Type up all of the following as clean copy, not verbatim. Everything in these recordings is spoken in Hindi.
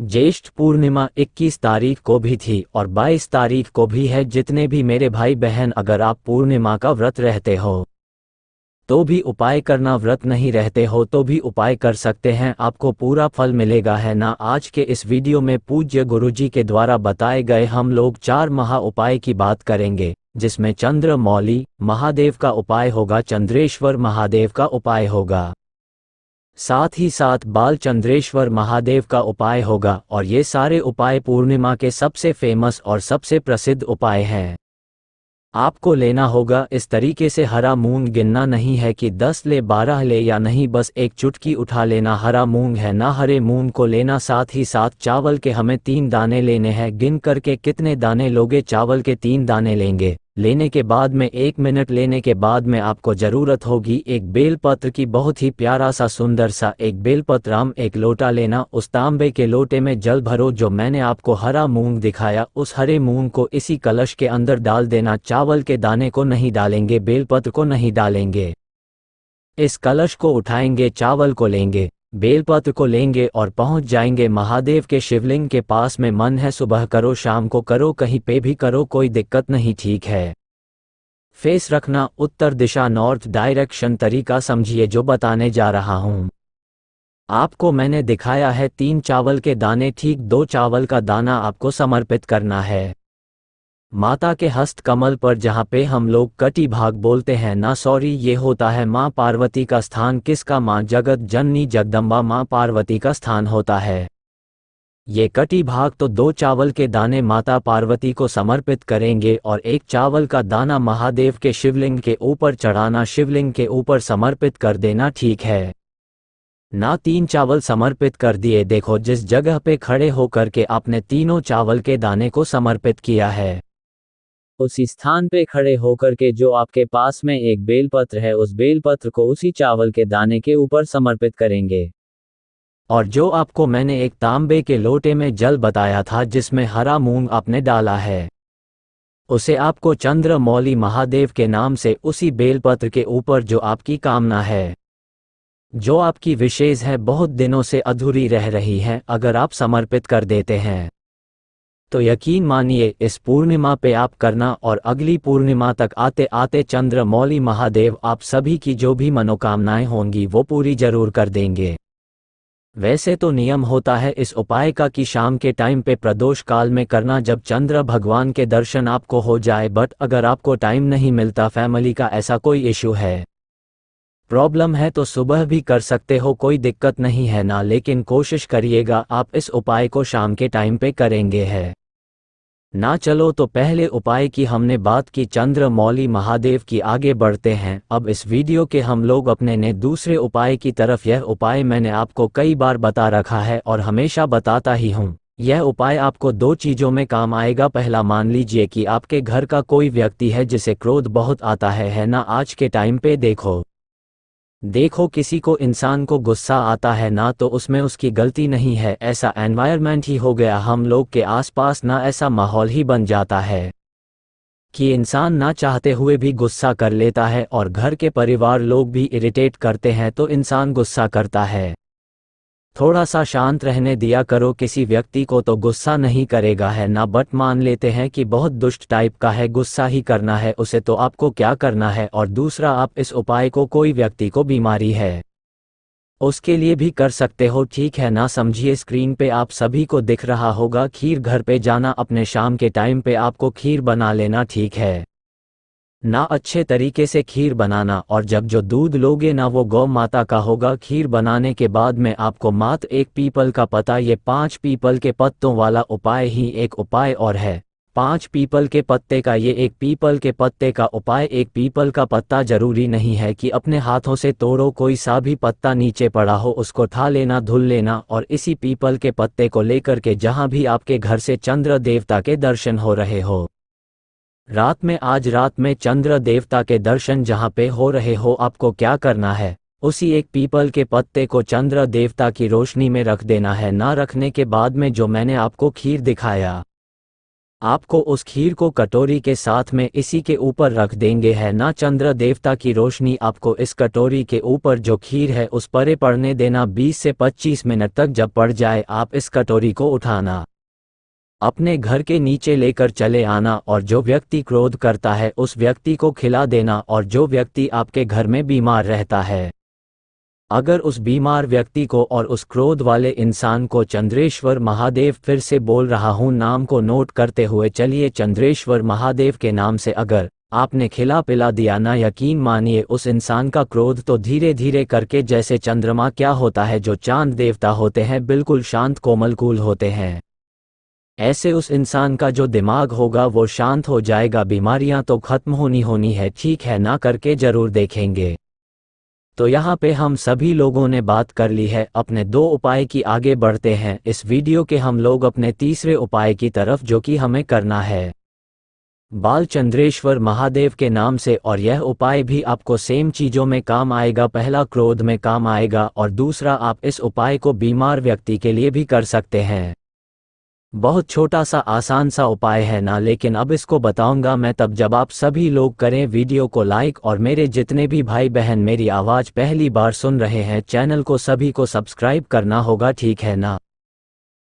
ज्येष्ठ पूर्णिमा 21 तारीख को भी थी और 22 तारीख को भी है। जितने भी मेरे भाई बहन, अगर आप पूर्णिमा का व्रत रहते हो तो भी उपाय करना, व्रत नहीं रहते हो तो भी उपाय कर सकते हैं, आपको पूरा फल मिलेगा है ना। आज के इस वीडियो में पूज्य गुरुजी के द्वारा बताए गए हम लोग 4 महा उपाय की बात करेंगे, जिसमें चंद्रमौली महादेव का उपाय होगा, चंद्रेश्वर महादेव का उपाय होगा, साथ ही साथ बालचंद्रेश्वर महादेव का उपाय होगा। और ये सारे उपाय पूर्णिमा के सबसे फेमस और सबसे प्रसिद्ध उपाय हैं। आपको लेना होगा इस तरीके से, हरा मूंग गिनना नहीं है कि 10 ले 12 ले या नहीं, बस एक चुटकी उठा लेना हरा मूंग है ना, हरे मूंग को लेना। साथ ही साथ चावल के हमें 3 दाने लेने हैं। गिन करके कितने दाने लोगे? चावल के 3 दाने लेंगे। लेने के बाद में 1 मिनट लेने के बाद में आपको ज़रूरत होगी एक बेलपत्र की, बहुत ही प्यारा सा सुंदर सा एक बेलपत्र। एक लोटा लेना, उस तांबे के लोटे में जल भरो, जो मैंने आपको हरा मूंग दिखाया उस हरे मूंग को इसी कलश के अंदर डाल देना। चावल के दाने को नहीं डालेंगे, बेलपत्र को नहीं डालेंगे। इस कलश को उठाएंगे, चावल को लेंगे, बेलपत्र को लेंगे और पहुंच जाएंगे महादेव के शिवलिंग के पास में। मन है सुबह करो, शाम को करो, कहीं पे भी करो, कोई दिक्कत नहीं, ठीक है। फेस रखना उत्तर दिशा, नॉर्थ डायरेक्शन। तरीका समझिए जो बताने जा रहा हूं। आपको मैंने दिखाया है 3 चावल के दाने, ठीक 2 चावल का दाना आपको समर्पित करना है माता के हस्त कमल पर, जहाँ पे हम लोग कटी भाग बोलते हैं ना, सॉरी, ये होता है माँ पार्वती का स्थान। किसका? माँ जगत जननी जगदम्बा माँ पार्वती का स्थान होता है ये कटी भाग। तो 2 चावल के दाने माता पार्वती को समर्पित करेंगे और 1 चावल का दाना महादेव के शिवलिंग के ऊपर चढ़ाना, शिवलिंग के ऊपर समर्पित कर देना, ठीक है ना। 3 चावल समर्पित कर दिए। देखो जिस जगह पे खड़े होकर के आपने तीनों चावल के दाने को समर्पित किया है, उसी स्थान पे खड़े होकर के जो आपके पास में एक बेलपत्र है, उस बेलपत्र को उसी चावल के दाने के ऊपर समर्पित करेंगे। और जो आपको मैंने एक तांबे के लोटे में जल बताया था जिसमें हरा मूंग आपने डाला है, उसे आपको चंद्रमौली महादेव के नाम से उसी बेलपत्र के ऊपर, जो आपकी कामना है, जो आपकी विशेष है, बहुत दिनों से अधूरी रह रही है, अगर आप समर्पित कर देते हैं तो यकीन मानिए इस पूर्णिमा पे आप करना, और अगली पूर्णिमा तक आते आते चंद्रमौली महादेव आप सभी की जो भी मनोकामनाएं होंगी वो पूरी जरूर कर देंगे। वैसे तो नियम होता है इस उपाय का कि शाम के टाइम पे प्रदोष काल में करना, जब चंद्र भगवान के दर्शन आपको हो जाए। बट अगर आपको टाइम नहीं मिलता, फैमिली का ऐसा कोई इशू है, प्रॉब्लम है, तो सुबह भी कर सकते हो, कोई दिक्कत नहीं है ना। लेकिन कोशिश करिएगा आप इस उपाय को शाम के टाइम पे करेंगे है ना। चलो तो पहले उपाय की हमने बात की, चंद्रमौली महादेव की, आगे बढ़ते हैं। अब इस वीडियो के हम लोग अपने ने दूसरे उपाय की तरफ। यह उपाय मैंने आपको कई बार बता रखा है और हमेशा बताता ही हूँ। यह उपाय आपको 2 चीज़ों में काम आएगा। पहला, मान लीजिए कि आपके घर का कोई व्यक्ति है जिसे क्रोध बहुत आता है ना। आज के टाइम पे देखो किसी को, इंसान को गुस्सा आता है ना, तो उसमें उसकी गलती नहीं है, ऐसा एनवायरनमेंट ही हो गया हम लोग के आसपास ना, ऐसा माहौल ही बन जाता है कि इंसान ना चाहते हुए भी गुस्सा कर लेता है, और घर के परिवार लोग भी इरिटेट करते हैं तो इंसान गुस्सा करता है। थोड़ा सा शांत रहने दिया करो, किसी व्यक्ति को तो गुस्सा नहीं करेगा है ना, बट मान लेते हैं कि बहुत दुष्ट टाइप का है, गुस्सा ही करना है उसे, तो आपको क्या करना है। और दूसरा, आप इस उपाय को, कोई व्यक्ति को बीमारी है उसके लिए भी कर सकते हो, ठीक है ना। समझिए स्क्रीन पे आप सभी को दिख रहा होगा, खीर घर पे जाना अपने, शाम के टाइम पे आपको खीर बना लेना, ठीक है ना। अच्छे तरीके से खीर बनाना, और जब जो दूध लोगे ना वो गौ माता का होगा। खीर बनाने के बाद में आपको मात्र 1 पीपल का पत्ता, ये 5 पीपल के पत्तों वाला उपाय ही एक उपाय और है। 5 पीपल के पत्ते का ये 1 पीपल के पत्ते का उपाय। 1 पीपल का पत्ता जरूरी नहीं है कि अपने हाथों से तोड़ो, कोई सा भी पत्ता नीचे पड़ा हो उसको उठा लेना, धुल लेना, और इसी पीपल के पत्ते को लेकर के जहाँ भी आपके घर से चंद्र देवता के दर्शन हो रहे हो रात में, आज रात में चंद्र देवता के दर्शन जहाँ पे हो रहे हो, आपको क्या करना है, उसी 1 पीपल के पत्ते को चंद्र देवता की रोशनी में रख देना है ना। रखने के बाद में जो मैंने आपको खीर दिखाया आपको उस खीर को कटोरी के साथ में इसी के ऊपर रख देंगे है ना। चंद्र देवता की रोशनी आपको इस कटोरी के ऊपर जो खीर है उस पर पड़ने देना 20 से 25 मिनट तक। जब पड़ जाए आप इस कटोरी को उठाना, अपने घर के नीचे लेकर चले आना और जो व्यक्ति क्रोध करता है उस व्यक्ति को खिला देना। और जो व्यक्ति आपके घर में बीमार रहता है, अगर उस बीमार व्यक्ति को और उस क्रोध वाले इंसान को चंद्रेश्वर महादेव, फिर से बोल रहा हूँ, नाम को नोट करते हुए चलिए, चंद्रेश्वर महादेव के नाम से अगर आपने खिला पिला दिया ना, यकीन मानिए उस इंसान का क्रोध तो धीरे धीरे करके, जैसे चंद्रमा क्या होता है, जो चांद देवता होते हैं, बिल्कुल शांत कोमल कूल होते हैं, ऐसे उस इंसान का जो दिमाग होगा वो शांत हो जाएगा। बीमारियां तो खत्म होनी है, ठीक है ना, करके जरूर देखेंगे। तो यहाँ पे हम सभी लोगों ने बात कर ली है अपने 2 उपाय की। आगे बढ़ते हैं इस वीडियो के हम लोग अपने तीसरे उपाय की तरफ, जो कि हमें करना है बालचंद्रेश्वर महादेव के नाम से। और यह उपाय भी आपको सेम चीज़ों में काम आएगा। पहला क्रोध में काम आएगा और दूसरा आप इस उपाय को बीमार व्यक्ति के लिए भी कर सकते हैं। बहुत छोटा सा आसान सा उपाय है ना, लेकिन अब इसको बताऊंगा मैं तब जब आप सभी लोग करें वीडियो को लाइक। और मेरे जितने भी भाई बहन मेरी आवाज़ पहली बार सुन रहे हैं, चैनल को सभी को सब्सक्राइब करना होगा, ठीक है ना।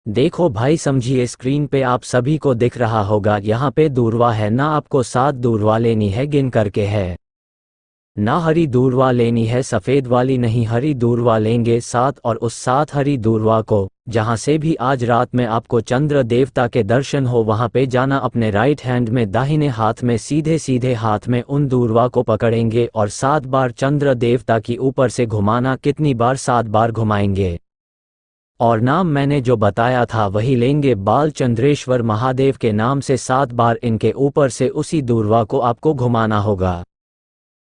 देखो भाई समझिए, स्क्रीन पे आप सभी को दिख रहा होगा, यहाँ पे दूर्वा है ना, आपको 7 दूर्वा लेनी है, गिन करके है ना। हरी दूर्वा लेनी है, सफ़ेद वाली नहीं, हरी दूर्वा लेंगे 7। और उस 7 हरी दूर्वा को जहाँ से भी आज रात में आपको चंद्र देवता के दर्शन हो वहाँ पे जाना, अपने राइट हैंड में दाहिने हाथ में सीधे सीधे हाथ में उन दूर्वा को पकड़ेंगे और 7 बार चंद्र देवता की ऊपर से घुमाना। कितनी बार? 7 बार घुमाएंगे। और नाम मैंने जो बताया था वही लेंगे, बालचंद्रेश्वर महादेव के नाम से 7 बार इनके ऊपर से उसी दूर्वा को आपको घुमाना होगा।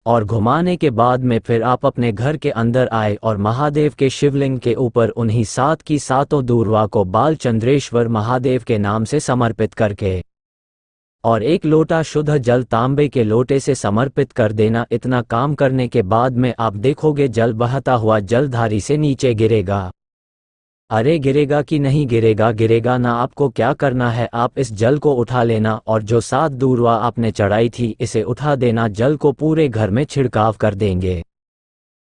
और घुमाने के बाद में फिर आप अपने घर के अंदर आए और महादेव के शिवलिंग के ऊपर उन्हीं 7 की 7 दूर्वा को बालचंद्रेश्वर महादेव के नाम से समर्पित करके और 1 लोटा शुद्ध जल तांबे के लोटे से समर्पित कर देना। इतना काम करने के बाद में आप देखोगे जल बहता हुआ जलधारी से नीचे गिरेगा। अरे गिरेगा कि नहीं गिरेगा? गिरेगा ना। आपको क्या करना है, आप इस जल को उठा लेना और जो 7 दूर्वा आपने चढ़ाई थी इसे उठा देना। जल को पूरे घर में छिड़काव कर देंगे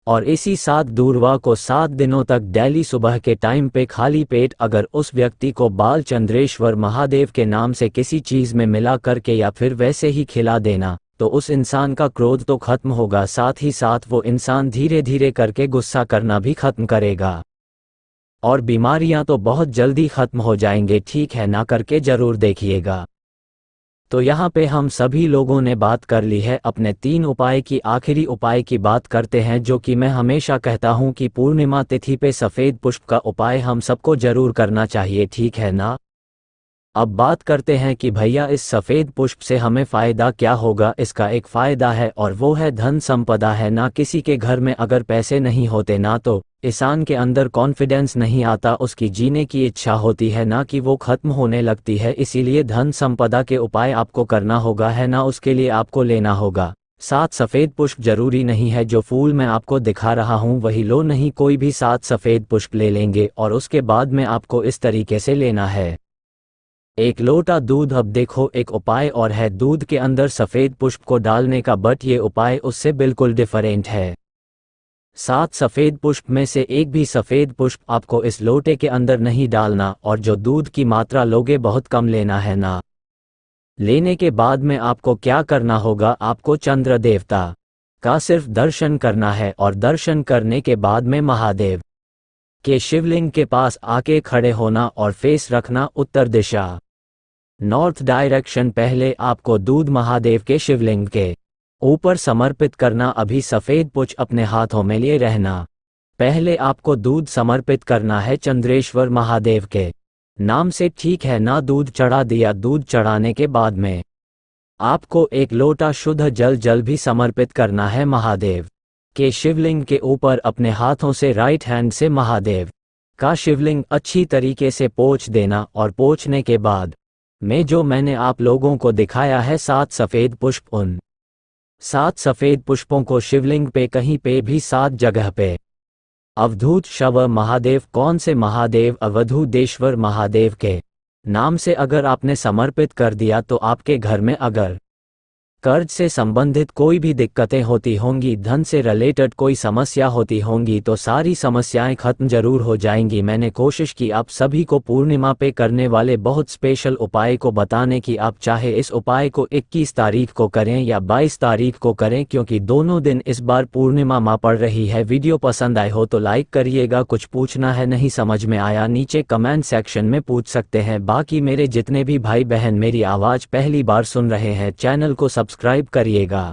और इसी 7 दूर्वा को 7 दिनों तक डेली सुबह के टाइम पे खाली पेट अगर उस व्यक्ति को बालचंद्रेश्वर महादेव के नाम से किसी चीज़ में मिला करके या फिर वैसे ही खिला देना, तो उस इंसान का क्रोध तो खत्म होगा, साथ ही साथ वो इंसान धीरे धीरे करके गुस्सा करना भी खत्म करेगा और बीमारियां तो बहुत जल्दी खत्म हो जाएंगे, ठीक है ना, करके जरूर देखिएगा। तो यहाँ पे हम सभी लोगों ने बात कर ली है अपने 3 उपाय की। आखिरी उपाय की बात करते हैं, जो कि मैं हमेशा कहता हूँ कि पूर्णिमा तिथि पे सफ़ेद पुष्प का उपाय हम सबको जरूर करना चाहिए, ठीक है ना। अब बात करते हैं कि भैया इस सफ़ेद पुष्प से हमें फ़ायदा क्या होगा। इसका एक फ़ायदा है और वो है धन संपदा है ना। किसी के घर में अगर पैसे नहीं होते ना, तो इंसान के अंदर कॉन्फिडेंस नहीं आता, उसकी जीने की इच्छा होती है ना कि वो ख़त्म होने लगती है। इसीलिए धन संपदा के उपाय आपको करना होगा है ना। उसके लिए आपको लेना होगा 7 सफ़ेद पुष्प। जरूरी नहीं है जो फूल मैं आपको दिखा रहा हूँ वही लो, नहीं, कोई भी 7 सफ़ेद पुष्प ले लेंगे। और उसके बाद में आपको इस तरीके से लेना है 1 लोटा दूध। अब देखो एक उपाय और है दूध के अंदर सफ़ेद पुष्प को डालने का, बट ये उपाय उससे बिल्कुल डिफरेंट है। 7 सफ़ेद पुष्प में से एक भी सफ़ेद पुष्प आपको इस लोटे के अंदर नहीं डालना और जो दूध की मात्रा लोगे बहुत कम लेना है ना। लेने के बाद में आपको क्या करना होगा, आपको चंद्र देवता का सिर्फ दर्शन करना है और दर्शन करने के बाद में महादेव के शिवलिंग के पास आके खड़े होना और फेस रखना उत्तर दिशा, नॉर्थ डायरेक्शन। पहले आपको दूध महादेव के शिवलिंग के ऊपर समर्पित करना। अभी सफ़ेद पुष्प अपने हाथों में लिए रहना। पहले आपको दूध समर्पित करना है चंद्रेश्वर महादेव के नाम से, ठीक है ना। दूध चढ़ा दिया, दूध चढ़ाने के बाद में आपको 1 लोटा शुद्ध जल भी समर्पित करना है महादेव के शिवलिंग के ऊपर। अपने हाथों से राइट हैंड से महादेव का शिवलिंग अच्छी तरीके से पोंछ देना और पोंछने के बाद में जो मैंने आप लोगों को दिखाया है 7 सफ़ेद पुष्प, उन 7 सफ़ेद पुष्पों को शिवलिंग पे कहीं पे भी 7 जगह पे अवधूत शव महादेव, कौन से महादेव? अवधूतेश्वर महादेव के नाम से अगर आपने समर्पित कर दिया तो आपके घर में अगर कर्ज से संबंधित कोई भी दिक्कतें होती होंगी, धन से रिलेटेड कोई समस्या होती होंगी, तो सारी समस्याएं खत्म जरूर हो जाएंगी। मैंने कोशिश की आप सभी को पूर्णिमा पे करने वाले बहुत स्पेशल उपाय को बताने की। आप चाहे इस उपाय को 21 तारीख को करें या 22 तारीख को करें, क्योंकि दोनों दिन इस बार पूर्णिमा माँ पड़ रही है। वीडियो पसंद आए हो तो लाइक करिएगा। कुछ पूछना है, नहीं समझ में आया, नीचे कमेंट सेक्शन में पूछ सकते हैं। बाकी मेरे जितने भी भाई बहन मेरी आवाज़ पहली बार सुन रहे हैं, चैनल को सब्सक्राइब करिएगा।